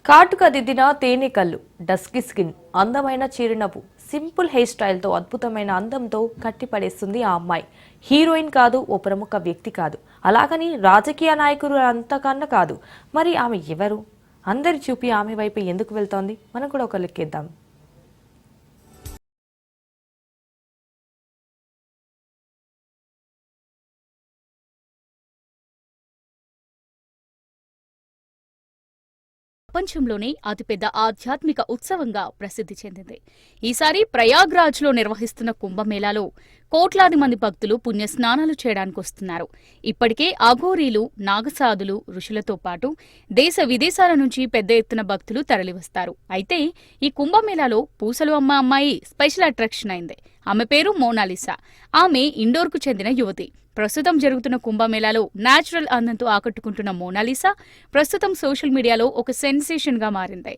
కాటుక దిద్దిన తేనె కళ్ళు, డస్కీ స్కిన్, అందమైన చిరునవ్వు, సింపుల్ హెయిర్ స్టైల్తో అద్భుతమైన అందంతో కట్టిపడేస్తుంది ఆ అమ్మాయి. హీరోయిన్ కాదు, ఓ ప్రముఖ వ్యక్తి కాదు, అలాగని రాజకీయ నాయకులు అంతకన్నా కాదు. మరి ఆమె ఎవరు? అందరి చూపి ఆమె వైపు ఎందుకు వెళ్తోంది? మనం కూడా ఒక లెక్కేద్దాం. ప్రపంచంలోనే అతిపెద్ద ఆధ్యాత్మిక ఉత్సవంగా ప్రసిద్ధి చెందింది. ఈసారి ప్రయాగ్రాజ్లో నిర్వహిస్తున్న కుంభమేళాలో కోట్లాది మంది భక్తులు పుణ్య స్నానాలు చేయడానికి వస్తున్నారు. ఇప్పటికే అఘోరీలు, నాగసాధులు, ఋషులతో పాటు దేశ విదేశాల నుంచి పెద్ద ఎత్తున భక్తులు తరలివస్తారు. అయితే ఈ కుంభమేళాలో పూసలు అమ్మ అమ్మాయి స్పెషల్ అట్రాక్షన్ అయింది. ఆమె పేరు మోనాలిసా. ఆమె ఇండోర్కు చెందిన యువతి. ప్రస్తుతం జరుగుతున్న కుంభమేళాలో న్యాచురల్ అందంతో ఆకట్టుకుంటున్న మోనాలిసా ప్రస్తుతం సోషల్ మీడియాలో ఒక సెన్సేషన్ గా మారింది.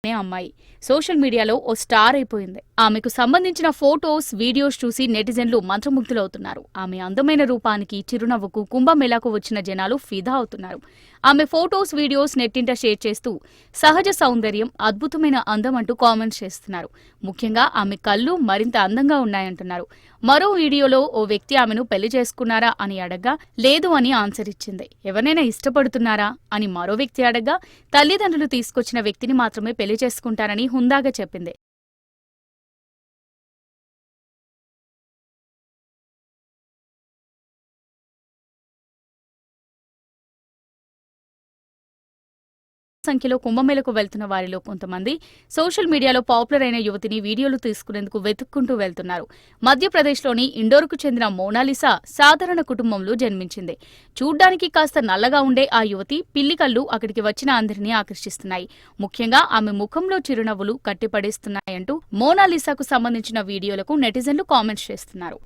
అమ్మాయి సోషల్ మీడియాలో ఓ స్టార్ అయిపోయింది. ఆమెకు సంబంధించిన ఫోటోస్, వీడియోస్ చూసి నెటిజన్లు మంత్రముగ్ధులవుతున్నారు. ఆమె అందమైన రూపానికి, చిరునవ్వుకు కుంభమేళాకు వచ్చిన జనాలు ఫిదా అవుతున్నారు. ఆమె ఫోటోస్, వీడియోస్ నెట్టింట షేర్ చేస్తూ సహజ సౌందర్యం, అద్భుతమైన అందం అంటూ కామెంట్స్ చేస్తున్నారు. ముఖ్యంగా ఆమె కళ్ళు మరింత అందంగా ఉన్నాయంటున్నారు. మరో వీడియోలో ఓ వ్యక్తి ఆమెను పెళ్లి చేసుకున్నారా అని అడగ్గా లేదు అని ఆన్సర్ ఇచ్చింది. ఎవరైనా ఇష్టపడుతున్నారా అని మరో వ్యక్తి అడగ్గా తల్లిదండ్రులు తీసుకొచ్చిన వ్యక్తిని మాత్రమే పెళ్లి చేసుకుంటారని హుందాగా చెప్పింది. సంఖ్యలో కుంభమేళకు వెళ్తున్న వారిలో కొంతమంది సోషల్ మీడియాలో పాపులర్ అయిన యువతిని వీడియోలు తీసుకునేందుకు వెతుక్కుంటూ వెళ్తున్నారు. మధ్యప్రదేశ్లోని ఇండోర్కు చెందిన మోనాలిసా సాధారణ కుటుంబంలో జన్మించింది. చూడ్డానికి కాస్త నల్లగా ఉండే ఆ యువతి పిల్లి కళ్ళు అక్కడికి వచ్చిన అందరినీ ఆకర్షిస్తున్నాయి. ముఖ్యంగా ఆమె ముఖంలో చిరునవ్వులు కట్టిపడేస్తున్నాయంటూ మోనాలిసాకు సంబంధించిన వీడియోలకు నెటిజన్లు కామెంట్స్ చేస్తున్నారు.